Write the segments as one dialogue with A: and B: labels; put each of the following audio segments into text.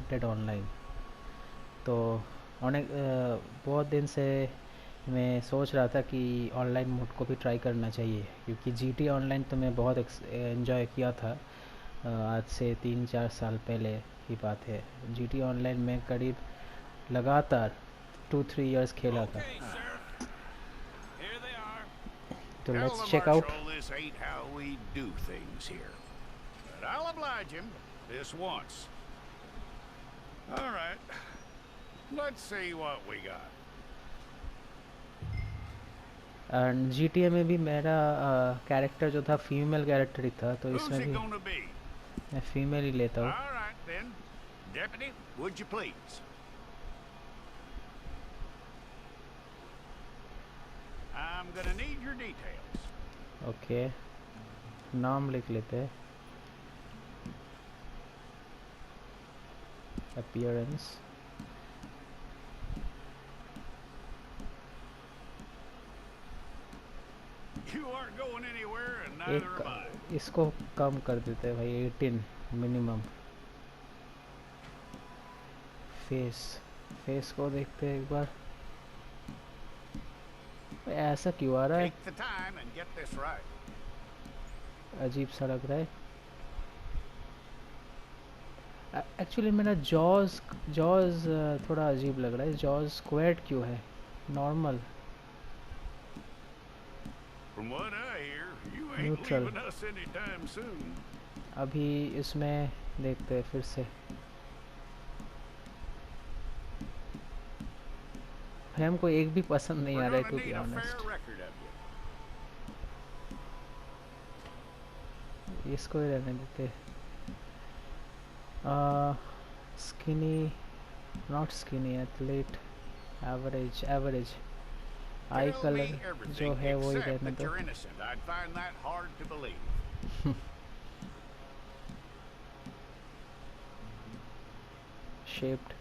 A: Red dead online. तो अनेक बहुत दिन से मैं सोच रहा था कि ऑनलाइन मोड को भी ट्राई करना चाहिए, क्योंकि जीटी ऑनलाइन तो मैं बहुत एंजॉय किया था। आज से 3-4 साल पहले की बात है। जीटी ऑनलाइन में करीब लगातार 2-3 इयर्स खेला था।
B: Okay, sir. Here they are.
A: तो
B: Tell
A: let's
B: the
A: check out.
B: marshal this ain't how we do things here. But I'll oblige him this once. All right. Let's see what we got.
A: And GTA में भी मेरा character जो था female character ही था, तो
B: Who's
A: इसमें
B: it
A: भी
B: gonna be?
A: मैं फीमेल ही लेता हूँ।
B: All right, then. Deputy, would you please? I'm gonna need your details.
A: Okay, नाम लिख लेते हैं। Appearance,
B: You aren't going anywhere, and neither am I.
A: इसको कम कर देते हैं भाई, 18 मिनिमम। फेस, फेस को देखते हैं एक बार। ऐसा क्यों आ रहा है?
B: Take the time and get this right.
A: अजीब सा लग रहा है। एक्चुअली मेरा जॉज जॉज थोड़ा अजीब लग रहा है। जॉज स्क्वाड क्यों है? Normal,
B: From what I hear, you ain't
A: neutral.
B: leaving us anytime soon.
A: अभी इसमें देखते हैं फिर से। भाई हमको एक भी पसंद नहीं
B: We're
A: आ रहा है,
B: gonna
A: to be
B: need a fair
A: honest.
B: record of you.
A: इसको ही रहने देते। Skinny, not skinny, athlete, average average. I
B: Tell
A: colour
B: me
A: जो
B: everything
A: है वो ही
B: except
A: रहने
B: that
A: दो।
B: you're innocent. I'd find that hard to believe.
A: Shaped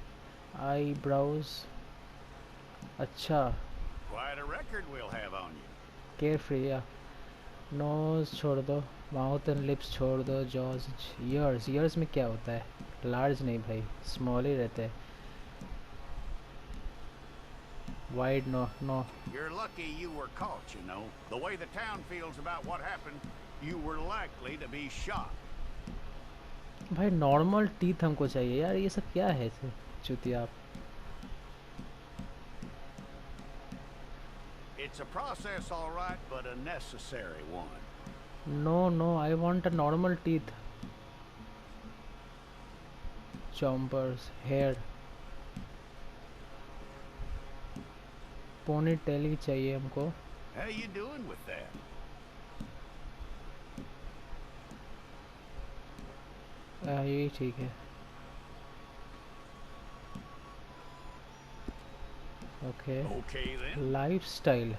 A: eye brows, अच्छा।
B: Quite a record we'll have on you.
A: Carefree या nose छोड़ दो, mouth and lips छोड़ दो, जॉज, ईयर्स। ईयर्स में क्या होता है? लार्ज नहीं भाई, स्मॉल ही रहते हैं। Wide, no no.
B: You're lucky you were caught, you know. The way the town feels about what happened, you were likely to be shot.
A: भाई नॉर्मल टीथ हमको चाहिए यार, ये सब क्या है चुतिया।
B: It's a process, all right, but a necessary one.
A: No no, I want a normal teeth. Chompers, hair, ponytail ही चाहिए हमको।
B: How you doing with that?
A: यही ठीक है। Okay,
B: Okay then.
A: लाइफस्टाइल।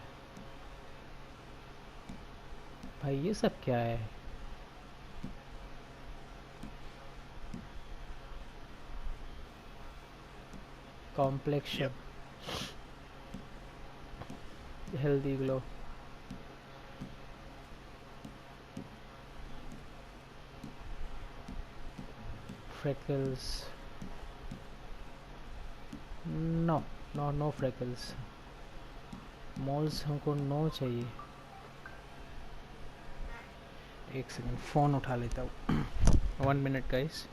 A: भाई ये सब क्या है? Complexion,
B: Yep.
A: Healthy glow, freckles, no no no freckles. Moles हमको नो चाहिए। एक सेकंड, फ़ोन उठा लेता हूँ। 1 minute guys.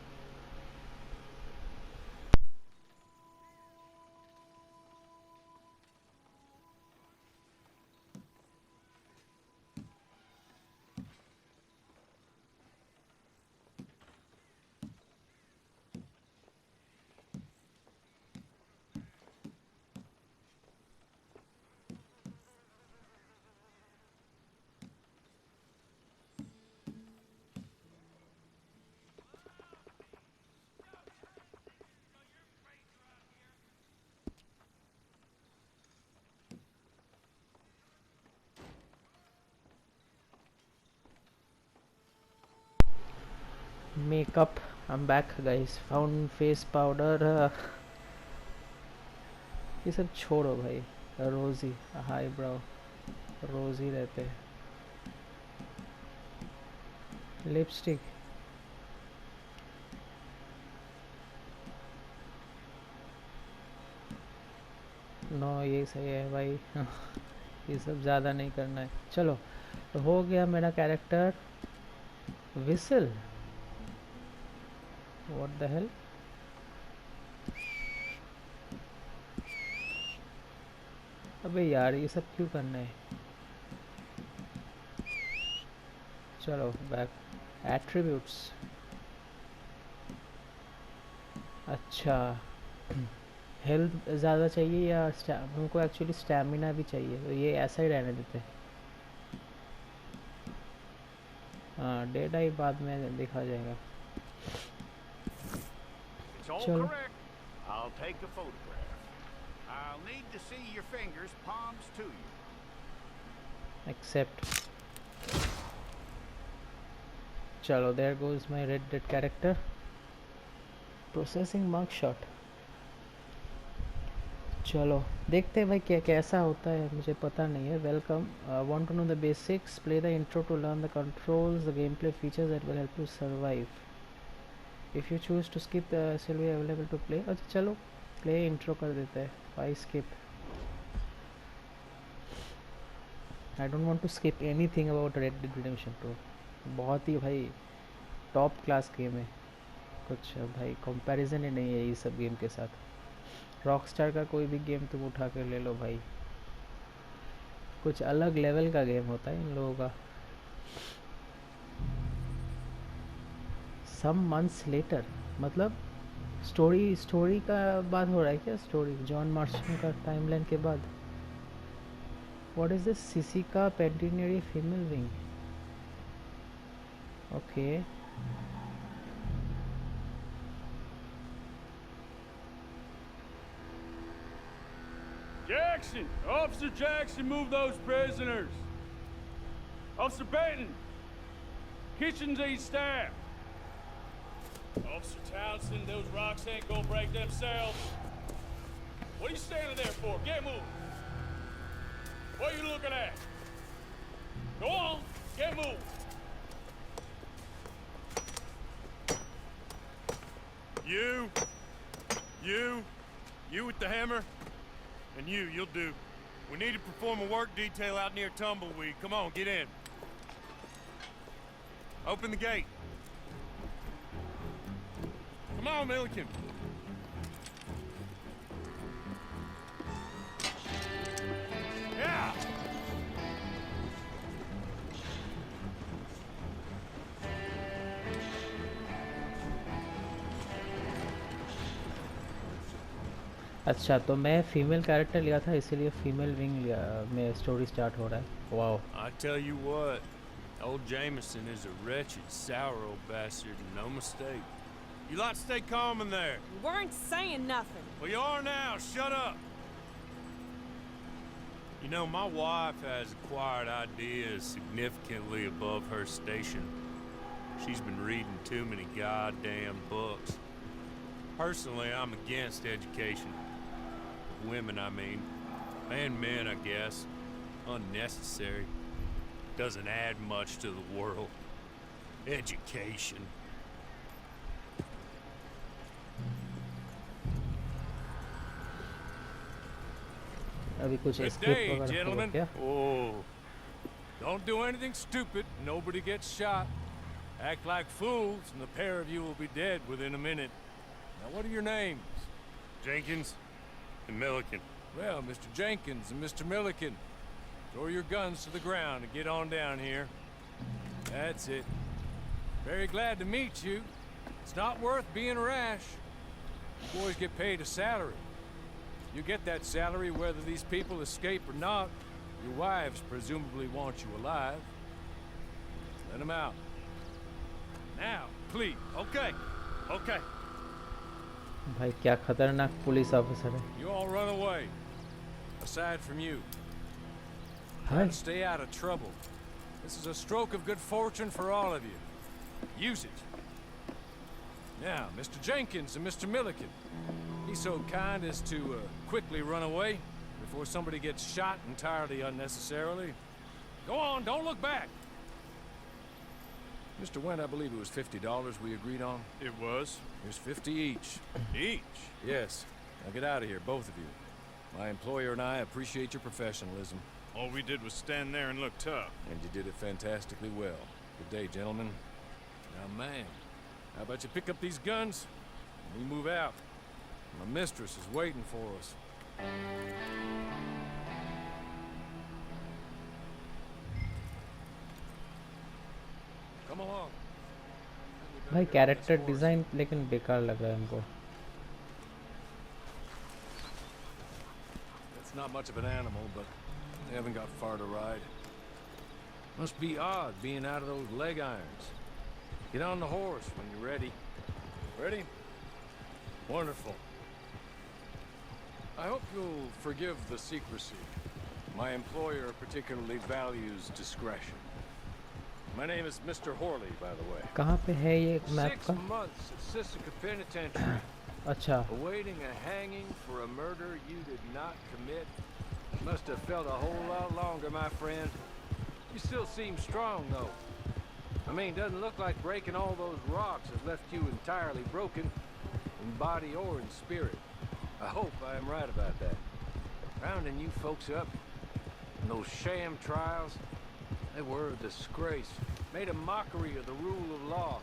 A: Makeup, I am back guys. Found face powder, ये सब छोड़ो भाई। रोज़ी, हाई ब्राउ, रोज़ी रहते हैं। लिपस्टिक, नो ये सही है भाई। ये सब ज़्यादा नहीं करना है। चलो, तो हो गया मेरा character whistle. What the hell. अबे यार ये सब क्यों करना है। चलो बैक, एट्रीब्यूट्स। अच्छा, हेल्थ ज़्यादा चाहिए या हमको एक्चुअली स्टैमिना भी चाहिए, तो ये ऐसा ही रहने देते हैं। हाँ, डेट आई बाद में देखा जाएगा।
B: It's all
A: चलो,
B: correct. I'll take a photograph. I'll need to see your fingers, palms to you.
A: Accept. चलो, there goes my Red Dead character. Processing mark shot. चलो देखते हैं भाई क्या कैसा होता है, मुझे पता नहीं है। Welcome, want to know the basics, play the intro to learn the controls, the gameplay features that will help you survive. If you choose to skip will be available to play. अच्छा चलो, play intro कर देते हैं। Why skip, I don't want to skip anything about Red Dead Redemption 2। बहुत ही भाई top class game है, कुछ भाई कंपैरिजन ही नहीं है ये सब गेम के साथ। रॉकस्टार का कोई भी गेम तुम उठा कर ले लो भाई, कुछ अलग लेवल का गेम होता है इन लोगों का। सम मंथ्स लेटर मतलब स्टोरी का बात हो रहा है क्या? स्टोरी जॉन मार्शन का टाइमलाइन के बाद। What is this? Sisika penitentiary female wing. Okay,
C: Jackson! Officer Jackson, move those prisoners! Officer Benton! Kitchens eat staff! Officer Townsend, those rocks ain't gonna break themselves. What are you standing there for? Get moving! What are you looking at? Go on, get moving!
D: You with the hammer? And you'll do. We need to perform a work detail out near Tumbleweed. Come on, get in. Open the gate. Come on, Milliken. Yeah!
A: अच्छा तो मैं female character लिया था इसीलिए female wing लिया में story start हो रहा है। Wow,
D: I tell you what, old Jameson is a wretched, sour old bastard, and no mistake. You lot stay calm in there.
E: We weren't saying nothing.
D: Well, you are now. Shut up. You know, my wife has acquired ideas significantly above her station. She's been reading too many goddamn books. Personally, I'm against education. Women, I mean. And men, I guess. Unnecessary. Doesn't add much to the world. Education.
A: अभी कुछ
C: Good
A: script
C: day,
A: वगैरह होगा
C: gentlemen.
A: क्या?
C: Oh. Don't do anything stupid. Nobody gets shot. Act like fools, and the pair of you will be dead within a minute. Now, what are your names?
D: Jenkins and Milliken.
C: Well, Mr. Jenkins and Mr. Milliken, throw your guns to the ground and get on down here. That's it. Very glad to meet you. It's not worth being rash. You boys get paid a salary. You get that salary whether these people escape or not. Your wives presumably want you alive. Let them out. Now, please.
D: Okay. Okay.
A: भाई क्या खतरनाक police officer है।
C: You all run away. Aside from you. Try
A: hi,
C: to stay out of trouble. This is a stroke of good fortune for all of you. Use it. Now, Mr. Jenkins and Mr. Milliken, be so kind as to quickly run away before somebody gets shot entirely unnecessarily. Go on, don't look back. Mr. Wendt, I believe it was $50 we agreed on.
D: It was.
C: Here's 50 each.
D: Each.
C: Yes. Now get out of here, both of you. My employer and I appreciate your professionalism.
E: All we did was stand there and look tough.
C: And you did it fantastically well. Good day, gentlemen. Now, man, how about you pick up these guns and we move out? My mistress is waiting for us. Come along.
A: भाई character design लेकिन बेकार लग रहा है हमको.
C: It's not much of an animal, but they haven't got far to ride. Must be odd being out of those leg irons. Get on the horse when you're ready. Ready? Wonderful. I hope you'll forgive the secrecy. My employer particularly values discretion. My name is Mr. Horley, by the way.
A: कहाँ पे है ये map
C: 6
A: का?
C: months at Sisika Penitentiary.
A: अच्छा.
C: Awaiting a hanging for a murder you did not commit. Must have felt a whole lot longer, my friend. You still seem strong, though. I mean, doesn't look like breaking all those rocks has left you entirely broken, in body or in spirit. I hope I am right about that. Rounding you folks up, and those sham trials, they were a disgrace. Made a mockery of the rule of law.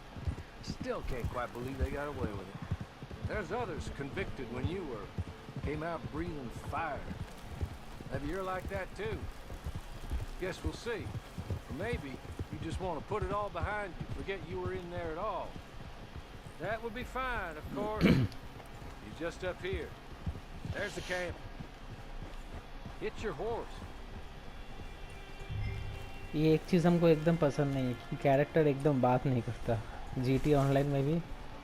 C: Still can't quite believe they got away with it. There's others convicted when you were. Came out breathing fire. Maybe you're like that too. Guess we'll see. Or maybe you just want to put it all behind you, forget you were in there at all. That would be fine, of course. You're just up here. There's the camp. Hit your horse.
A: ये एक चीज़ हमको एकदम पसंद नहीं है कि character एकदम बात नहीं करता. जीटी ऑनलाइन में भी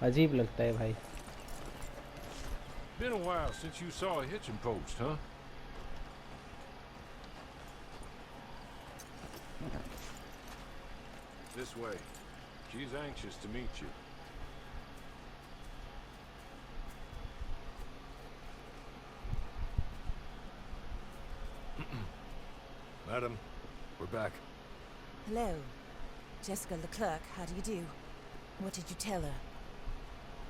A: अजीब लगता है भाई.
B: Been a while since you saw a hitching post, huh? This way. She's anxious to meet you.
C: Madam, we're back.
F: Hello. Jessica Leclerc, how do you do? What did you tell her?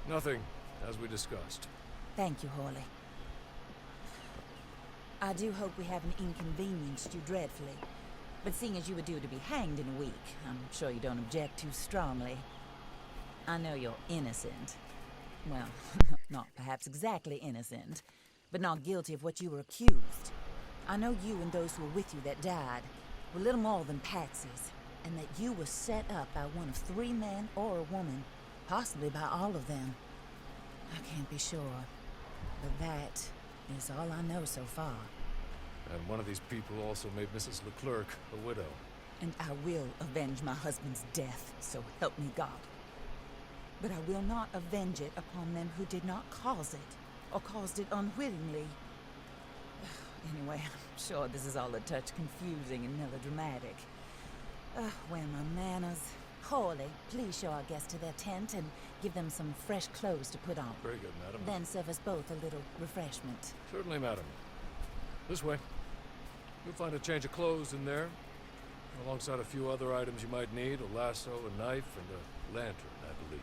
C: Nothing, as we discussed.
F: Thank you, Horley. I do hope we haven't inconvenienced you dreadfully. But seeing as you were due to be hanged in a week, I'm sure you don't object too strongly. I know you're innocent. Well, not perhaps exactly innocent, but not guilty of what you were accused. I know you and those who were with you that died were little more than patsies, and that you were set up by one of 3 men or a woman, possibly by all of them. I can't be sure, but that is all I know so far.
C: And one of these people also made Mrs. Leclerc a widow.
F: And I will avenge my husband's death, so help me God. But I will not avenge it upon them who did not cause it, or caused it unwittingly. Anyway, I'm sure this is all a touch confusing and melodramatic. Where are my manners? Horley, please show our guests to their tent and give them some fresh clothes to put on.
C: Very good, madam.
F: Then serve us both a little refreshment.
C: Certainly, madam. This way. You'll find a change of clothes in there, alongside a few other items you might need, a lasso, a knife, and a lantern, I believe.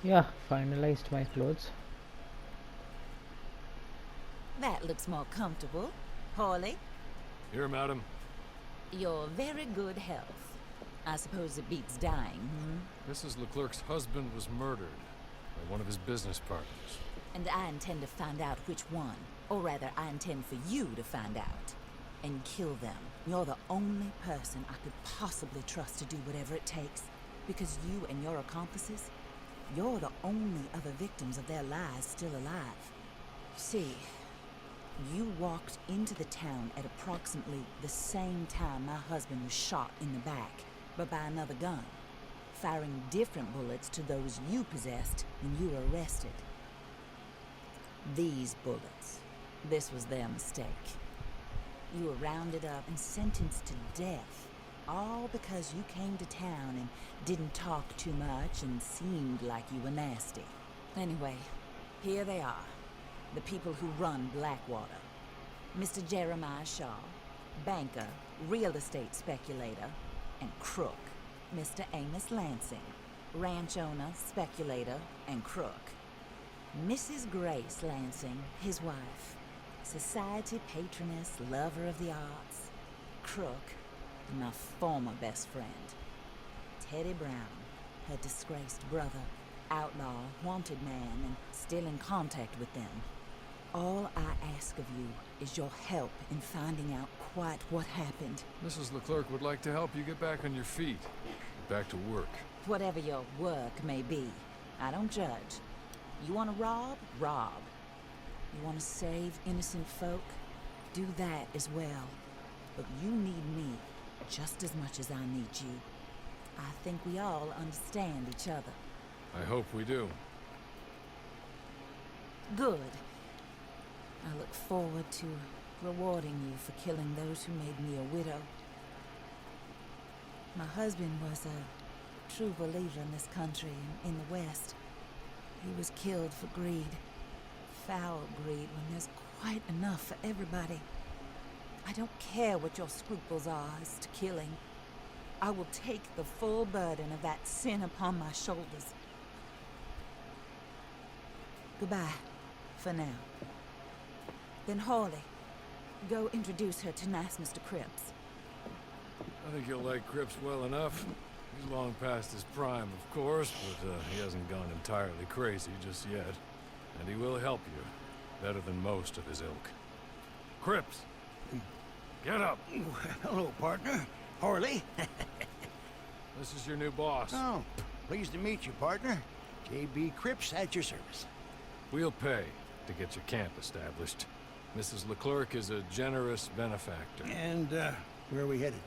A: Yeah, finalized my clothes.
F: That looks more comfortable. Horley,
C: Here, madam.
F: your very good health. I suppose it beats dying,
C: Mrs. Leclerc's husband was murdered by one of his business partners.
F: And I intend to find out which one. Or rather, I intend for you to find out. And kill them. You're the only person I could possibly trust to do whatever it takes. Because you and your accomplices, you're the only other victims of their lies still alive. See, you walked into the town at approximately the same time my husband was shot in the back, but by another gun, firing different bullets to those you possessed when you were arrested. These bullets, this was their mistake. You were rounded up and sentenced to death, all because you came to town and didn't talk too much and seemed like you were nasty. Anyway, here they are, the people who run Blackwater. Mr. Jeremiah Shaw, banker, real estate speculator, and crook. Mr. Amos Lansing, ranch owner, speculator, and crook. Mrs. Grace Lansing, his wife, society patroness, lover of the arts, crook, and my former best friend. Teddy Brown, her disgraced brother, outlaw, wanted man, and still in contact with them. All I ask of you is your help in finding out quite what happened.
G: Mrs. Leclerc would like to help you get back on your feet. Get back to work.
F: Whatever your work may be, I don't judge. You want to rob? Rob. You want to save innocent folk? Do that as well. But you need me just as much as I need you. I think we all understand each other.
G: I hope we do.
F: Good. I look forward to rewarding you for killing those who made me a widow. My husband was a true believer in this country and in the West. He was killed for greed. Foul greed when there's quite enough for everybody. I don't care what your scruples are as to killing. I will take the full burden of that sin upon my shoulders. Goodbye, for now. Then Hawley, go introduce her to nice Mr. Cripps.
G: I think you'll like Cripps well enough. He's long past his prime, of course, but he hasn't gone entirely crazy just yet. And he will help you, better than most of his ilk. Cripps! Get up!
H: Hello, partner. Harley.
G: This is your new boss.
H: Oh, pleased to meet you, partner. J.B. Cripps at your service.
G: We'll pay to get your camp established. Mrs. Leclerc is a generous benefactor.
H: And, where are we headed?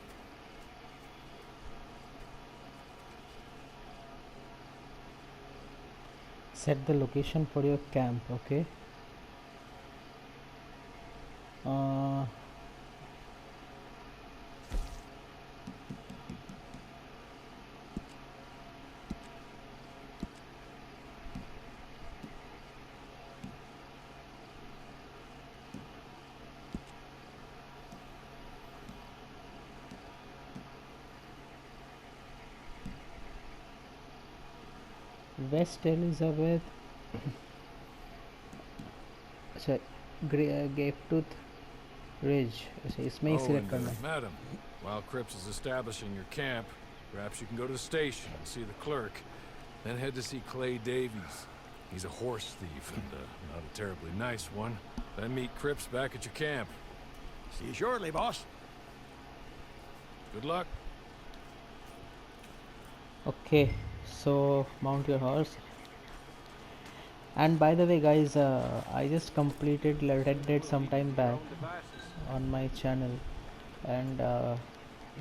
A: Set the location for your camp, okay? West Elizabeth अच्छा गेपटूथ ridge अच्छा इसमें ही select करना है
G: Madam, while Cripps is establishing your camp, perhaps you can go to the station and see the clerk, then head to see Clay Davies. He's a horse thief and not a terribly nice one. Then meet Cripps back at your camp.
H: See you shortly, boss.
G: Good luck.
A: Okay, so mount your horse. And by the way guys, I just completed Red Dead some time back on my channel, and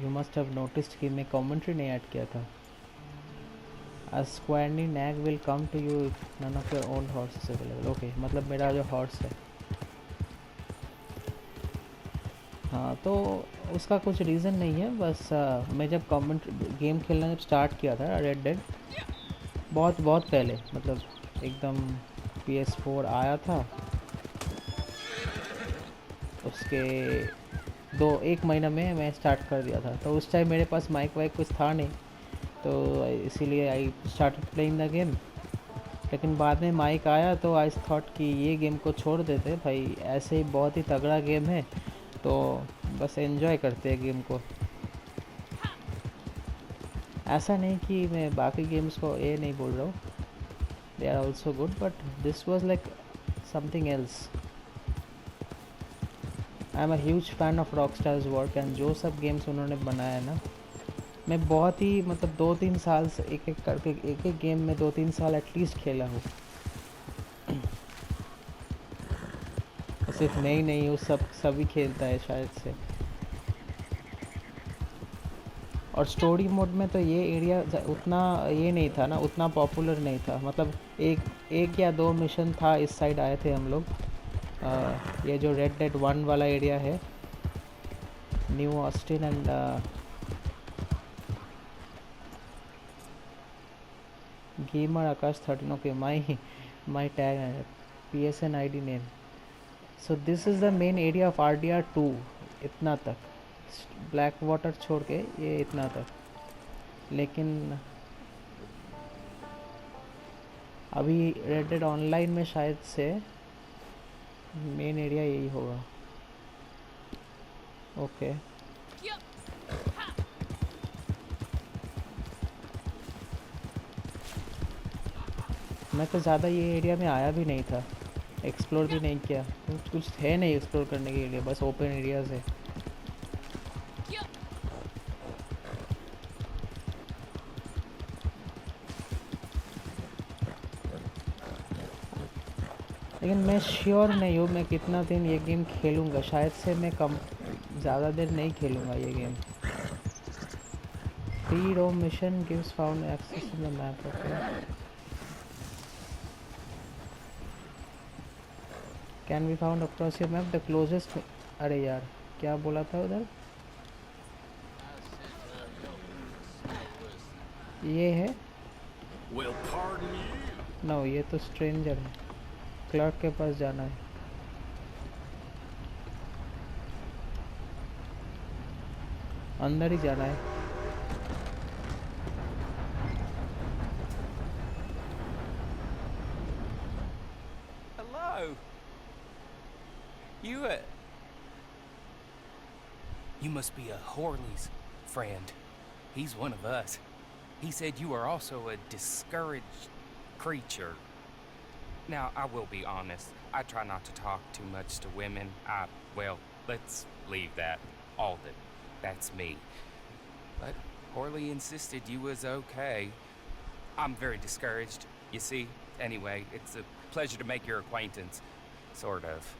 A: you must have noticed कि मैं commentary नहीं add किया था. A squandy nag will come to you if none of your own horse is available. Okay, मतलब मेरा जो horse है, हाँ, तो उसका कुछ रीज़न नहीं है. बस मैं जब गेम खेलना जब स्टार्ट किया था रेड डेड, बहुत पहले, मतलब एकदम PS4 आया था उसके 1 महीना में मैं स्टार्ट कर दिया था. तो उस टाइम मेरे पास माइक वाइक कुछ था नहीं, तो इसीलिए I started playing the game. लेकिन बाद में माइक आया तो आई थॉट कि ये गेम को छोड़ देते भाई, ऐसे ही बहुत ही तगड़ा गेम है, तो बस एंजॉय करते हैं गेम को. ऐसा नहीं कि मैं बाकी गेम्स को ये नहीं बोल रहा हूँ, they are also good, but this was like something else. I am a huge fan of Rockstar's work, and जो सब गेम्स उन्होंने बनाया ना, मैं बहुत ही मतलब 2-3 साल से एक करके एक गेम में 2-3 साल एटलीस्ट खेला हूँ. सिर्फ नहीं वो सभी खेलता है शायद से. और स्टोरी मोड में तो ये एरिया उतना ये नहीं था ना, उतना पॉपुलर नहीं था. मतलब एक या 2 मिशन था इस साइड आए थे हम लोग. ये जो रेड डेड 1 वाला एरिया है New Austin and gamer Akash 13. Okay, my tag PSN ID name. So this is the main area of RDR2. इतना तक ब्लैक वाटर छोड़ के ये इतना तक, लेकिन अभी रेड डेड ऑनलाइन में शायद से मेन एरिया यही होगा. ओके मैं तो ज़्यादा ये एरिया में आया भी नहीं था, एक्सप्लोर भी नहीं किया. कुछ है नहीं एक्सप्लोर करने के लिए, बस ओपन एरियाज है. लेकिन मैं श्योर नहीं हूँ मैं कितना दिन ये गेम खेलूँगा. शायद से मैं कम ज़्यादा देर नहीं खेलूँगा ये game. Free roam mission gives found access in the map. Okay can be found across your map the closest. अरे यार क्या बोला था उधर. ये है नो, ये तो स्ट्रेंजर है. क्लर्क के पास जाना है. अंदर ही जाना है.
I: Hello. You must be a Horley's friend. He's one of us. He said you are also a discouraged creature. Now, I will be honest. I try not to talk too much to women. Well, let's leave that. Alden. That's me. But Horley insisted you was okay. I'm very discouraged, you see. Anyway, it's a pleasure to make your acquaintance. Sort of.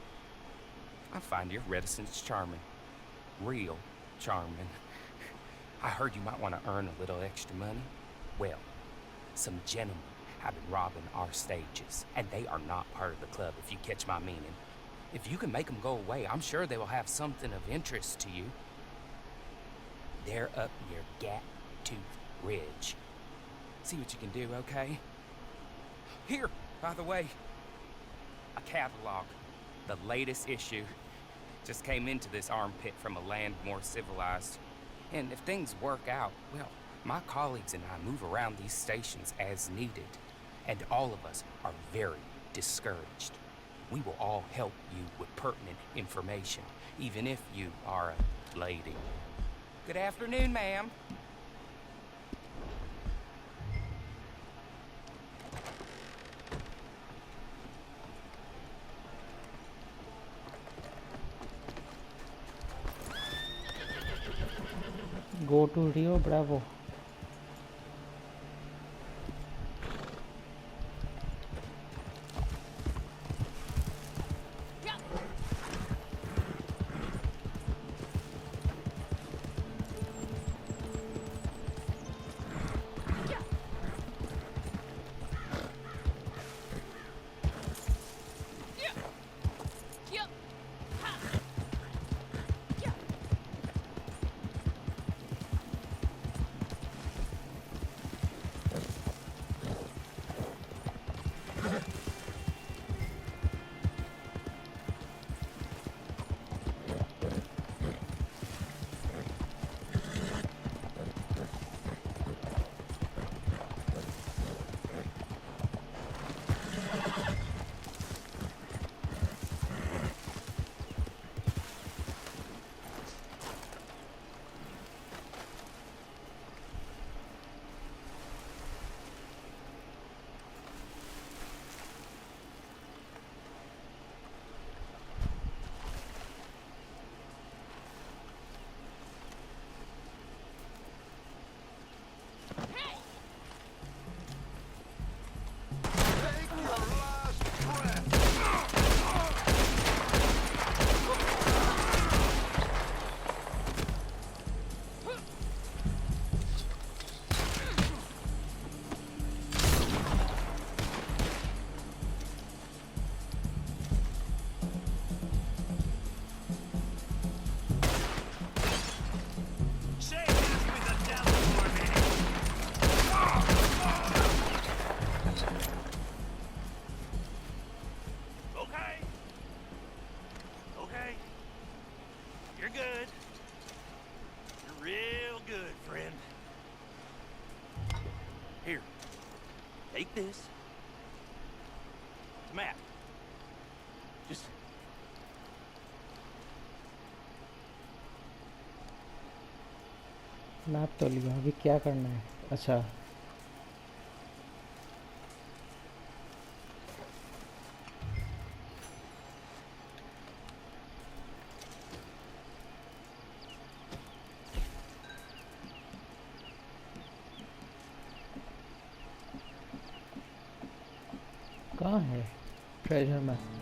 I: I find your reticence charming. Real charming. I heard you might want to earn a little extra money. Well, some gentlemen have been robbing our stages, and they are not part of the club, if you catch my meaning. If you can make them go away, I'm sure they will have something of interest to you. They're up near Gat-Tooth Ridge. See what you can do, okay? Here, by the way, a catalog. The latest issue. Just came into this armpit from a land more civilized. And if things work out, well, my colleagues and I move around these stations as needed. And all of us are very discouraged. We will all help you with pertinent information, even if you are a lady. Good afternoon, ma'am.
A: Go to Rio Bravo.
I: this. The map. Just
A: map तो लिया, अभी क्या करना है? अच्छा, कहाँ है treasure map?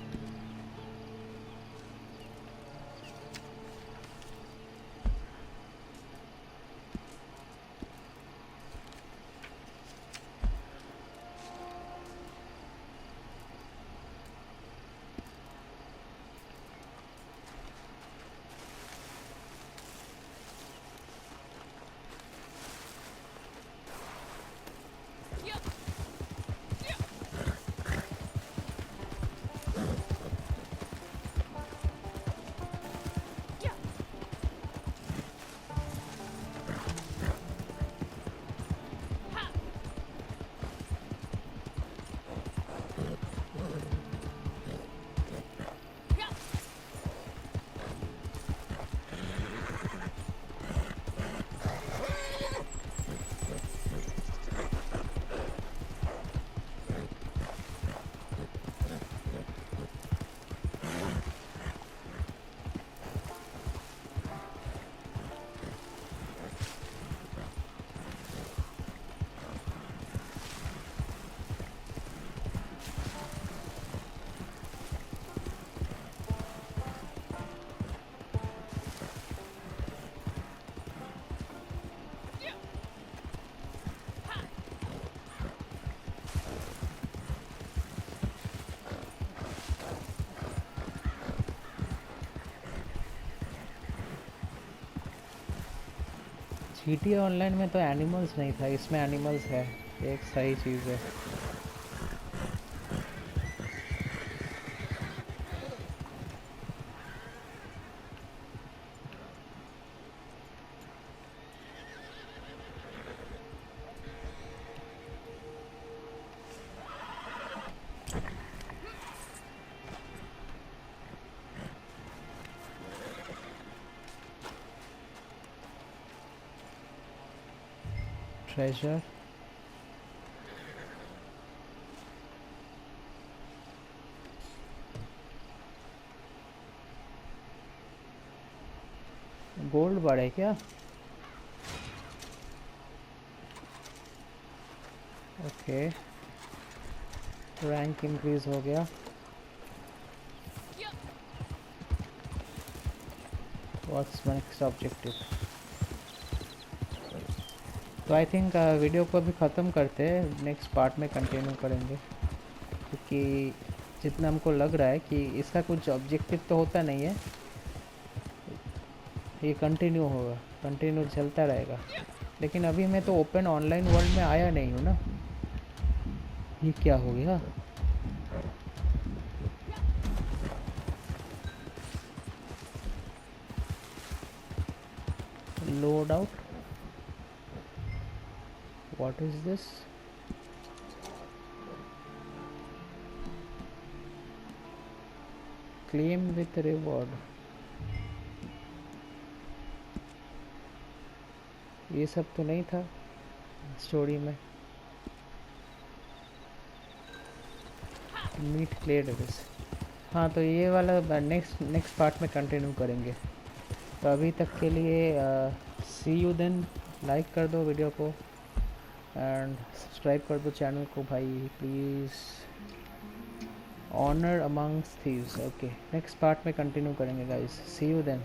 A: GTA online में तो एनिमल्स नहीं था, इसमें एनिमल्स है, एक सही चीज़ है। ट्रेजर गोल्ड बार है क्या? ओके, रैंक इंक्रीज हो गया। What's next objective? तो आई थिंक वीडियो को अभी ख़त्म करते हैं, नेक्स्ट पार्ट में कंटिन्यू करेंगे, क्योंकि जितना हमको लग रहा है कि इसका कुछ ऑब्जेक्टिव तो होता नहीं है, ये कंटिन्यू होगा, कंटिन्यू चलता रहेगा। लेकिन अभी मैं तो ओपन ऑनलाइन वर्ल्ड में आया नहीं हूँ ना। ये क्या हो गया? Load out, what is this? Claim with reward, ये सब तो नहीं था स्टोरी में। मीट क्लियर दिस, हाँ तो ये वाला नेक्स्ट पार्ट में कंटिन्यू करेंगे। तो अभी तक के लिए सी यू देन। लाइक कर दो वीडियो को एंड सब्सक्राइब कर दो चैनल को भाई please. Honour amongst thieves, okay next part में कंटिन्यू करेंगे गाइस, सी यू देन।